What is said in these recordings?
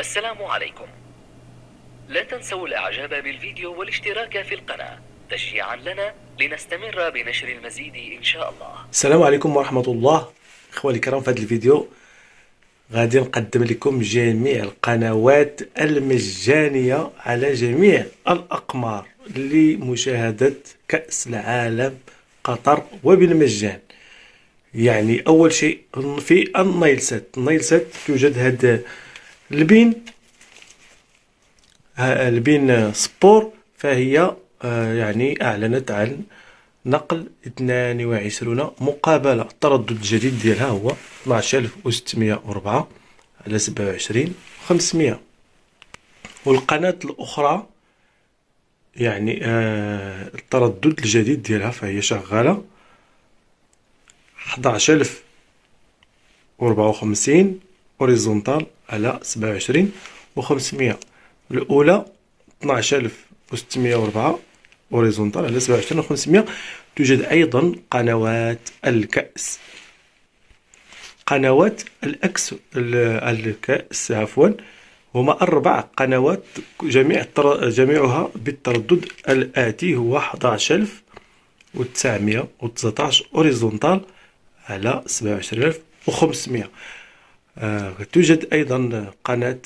السلام عليكم. لا تنسوا الإعجاب بالفيديو والاشتراك في القناة تشجيعا لنا لنستمر بنشر المزيد إن شاء الله. السلام عليكم ورحمة الله. إخواني الكرام، في هذا الفيديو غادي نقدم لكم جميع القنوات المجانية على جميع الأقمار لمشاهدة كأس العالم قطر وبالمجان. يعني أول شيء في النايلسات توجد هذا البين سبور، فهي يعني أعلنت عن نقل 22 مقابلة. التردد الجديد ديالها هو 12604 على 27500. والقناة الأخرى يعني التردد الجديد ديالها فهي شغالة 11054 هوريزونتال على 27500. الأولى 12604 هوريزونتال على 27500. توجد أيضا قنوات الكأس، قنوات الكأس هما 4 قنوات جميعها بالتردد الآتي هو 11919 هوريزونتال على 27500. توجد أيضا قناة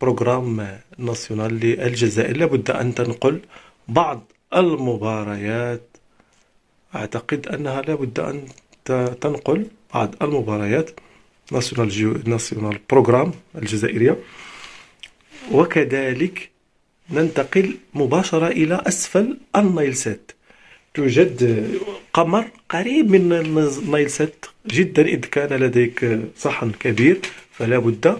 بروغرام ناسيونال للجزائر. لابد أن تنقل بعض المباريات، أعتقد أنها لابد أن تنقل بعض المباريات ناسيونال بروغرام الجزائرية. وكذلك ننتقل مباشرة إلى أسفل النايلسات. توجد قمر قريب من النايلسات جدا، إذ كان لديك صحن كبير فلا بد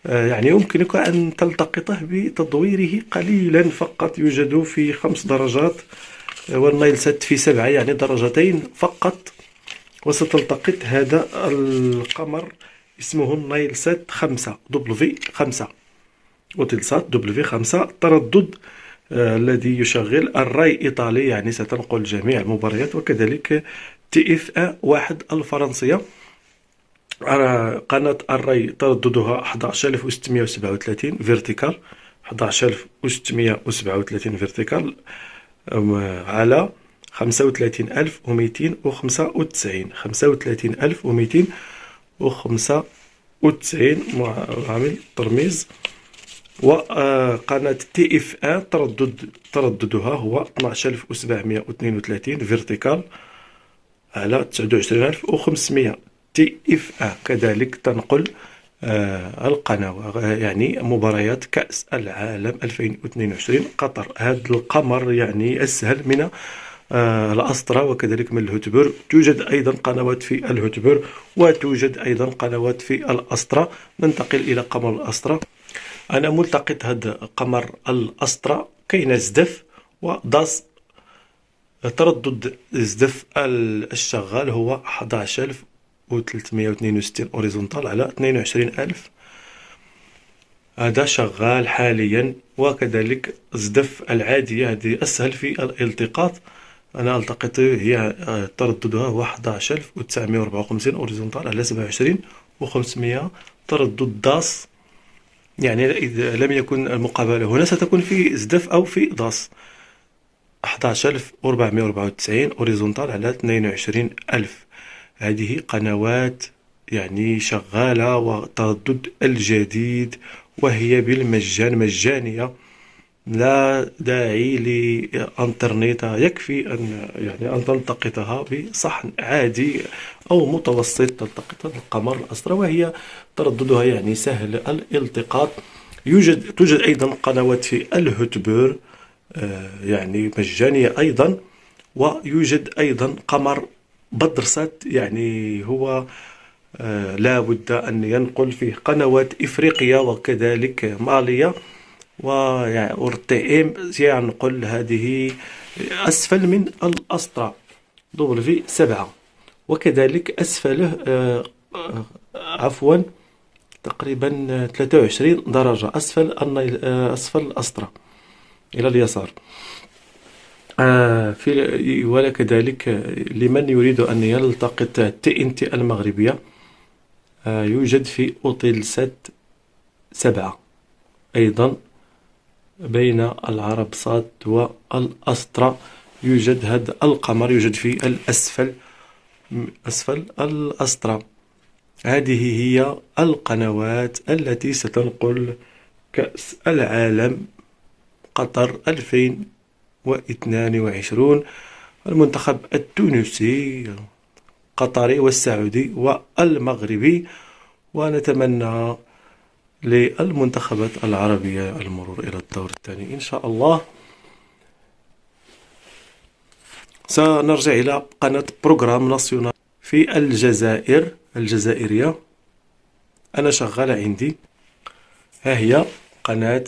يعني يمكنك أن تلتقطه بتدويره قليلا فقط. يوجد في 5 درجات والنايلسات في 7، يعني درجتين فقط، وستلتقط هذا القمر اسمه النايلسات 5 W5 وتلسات W5. التردد الذي يشغل الراي إيطالي، يعني ستنقل جميع المباريات. وكذلك TF1 الفرنسية. قناة الراي ترددها 11637 فيرتيكال، 11637 فيرتيكال على 35295 35295 عامل ترميز. وقناة TF1 ترددها هو 12732 فيرتيكال على 29500. TF1 كذلك تنقل القناة يعني مباريات كأس العالم 2022 قطر. هذا القمر يعني أسهل من الأسطرة وكذلك من الهوتبر. توجد أيضا قنوات في الهوتبر وتوجد أيضا قنوات في الأسطرة. ننتقل إلى قمر الأسطرة. أنا ملتقط هذا قمر الأسطرة. كاين زدف وداس. تردد زدف الشغال هو 11362 هوريزونتال على 22000. هذا شغال حاليا. وكذلك زدف العادية هذه أسهل في الالتقاط. أنا التقط هي ترددها هو 11954 هوريزونتال على 27500. تردد داس، يعني إذا لم يكن المقابلة هنا ستكون في زدف أو في داس 11494 هوريزونتال على 22000. هذه قنوات يعني شغالة وتردد الجديد وهي بالمجان، مجانية، لا داعي لإنترنت. يكفي أن تلتقطها بصحن عادي أو متوسط. تلتقط القمر الأسطرة وهي ترددها يعني سهل الالتقاط. توجد أيضا قنوات في الهوتبر يعني مجانية أيضا. ويوجد أيضا قمر بدرسات، يعني هو لا بد أن ينقل فيه قنوات إفريقيا وكذلك مالية والتي ام ينقل هذه أسفل من الأسطرة W7. وكذلك أسفله عفوا تقريبا 23 درجة أسفل الأسطرة إلى اليسار. وكذلك لمن يريد أن يلتقط TNT المغربية يوجد في أوتيل سات 7 أيضا بين العربسات والأسطرة يوجد هذا القمر، يوجد في أسفل الأسطرة. هذه هي القنوات التي ستنقل كأس العالم قطر 2022. المنتخب التونسي، القطري والسعودي والمغربي، ونتمنى للمنتخبات العربية المرور إلى الدور الثاني إن شاء الله. سنرجع إلى قناة بروغرام ناسيونال في الجزائرية. أنا شغالة عندي، ها هي قناة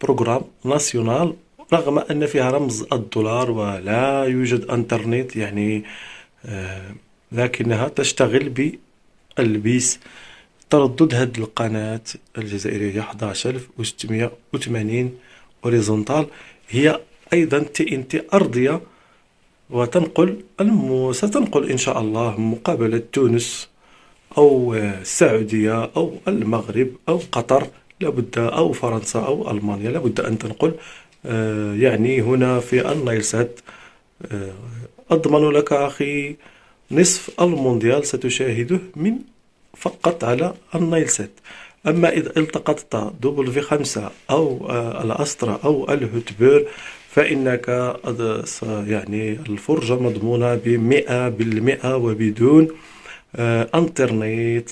بروغرام ناسيونال، رغم أن فيها رمز الدولار ولا يوجد انترنت يعني، لكنها تشتغل بالبيس. تردد هذه القناة الجزائرية 11680 هوريزونتال، هي أيضا TNT أرضية، ستنقل إن شاء الله مقابلة تونس أو السعودية أو المغرب أو قطر، لابد، أو فرنسا أو ألمانيا، لابد أن تنقل يعني هنا في النايلسات. أضمن لك أخي نصف المونديال ستشاهده فقط على النايلسات. أما إذا التقطت W5 أو الأسطرة أو الهوتبير فإنك يعني الفرجة مضمونة ب100% وبدون انترنت،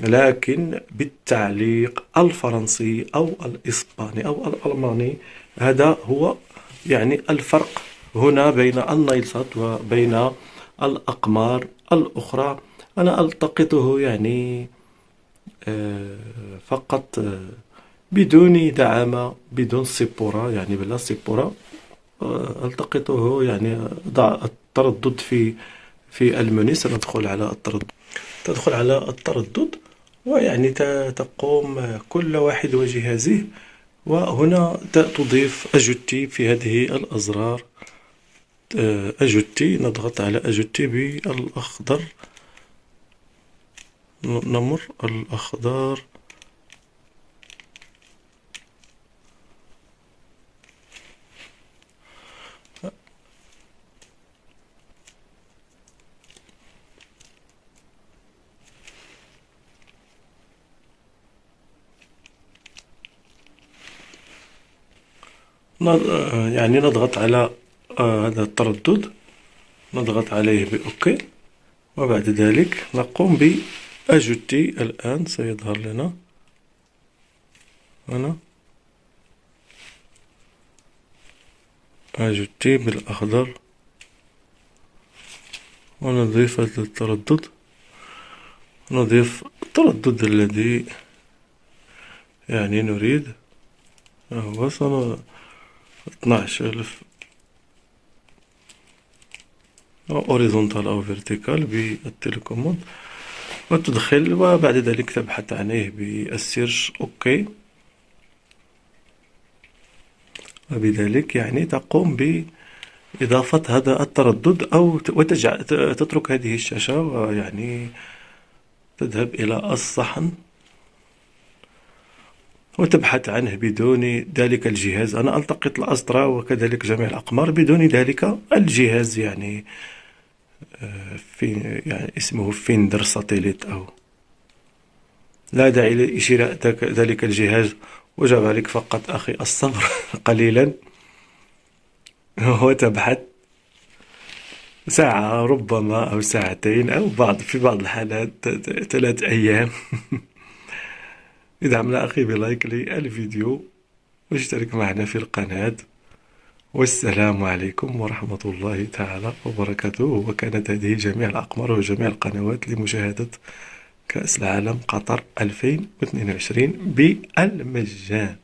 لكن بالتعليق الفرنسي أو الإسباني أو الألماني. هذا هو يعني الفرق هنا بين النايلسات وبين الأقمار الأخرى. أنا ألتقطه يعني فقط بدون دعامة، بدون سيبورة، يعني بلا سيبورة. ألتقطه يعني ضع التردد في المنيو. سندخل على التردد، تدخل على التردد، ويعني تقوم كل واحد وجهازه، وهنا تضيف أجوتي في هذه الأزرار. أجوتي، نضغط على أجوتي بالأخضر، نمر الأخضر، يعني نضغط على هذا التردد، نضغط عليه بأوكي، وبعد ذلك نقوم بأجوتي. الآن سيظهر لنا هنا أجوتي بالأخضر، ونضيف هذا التردد، نضيف التردد الذي يعني نريد. هو 12000 هوريزونتال أو فيرتيكال بالتليكوموند، وتدخل، وبعد ذلك تبحث عنه بالسيرش أوكي، وبذلك يعني تقوم بإضافة هذا التردد، أو تترك هذه الشاشة ويعني تذهب إلى الصحن وتبحث عنه بدون ذلك الجهاز. أنا ألتقط الأسطرة وكذلك جميع الأقمار بدون ذلك الجهاز، يعني يعني اسمه فيندر ساتيليت، أو لا داعي لشراء ذلك الجهاز، وجب عليك فقط أخي الصبر قليلا، وتبحث ساعة ربما أو ساعتين، أو في بعض الحالات 3 أيام. ادعمنا أخي بلايك للفيديو واشترك معنا في القناة، والسلام عليكم ورحمة الله تعالى وبركاته. وكانت هذه جميع الأقمار وجميع القنوات لمشاهدة كأس العالم قطر 2022 بالمجان.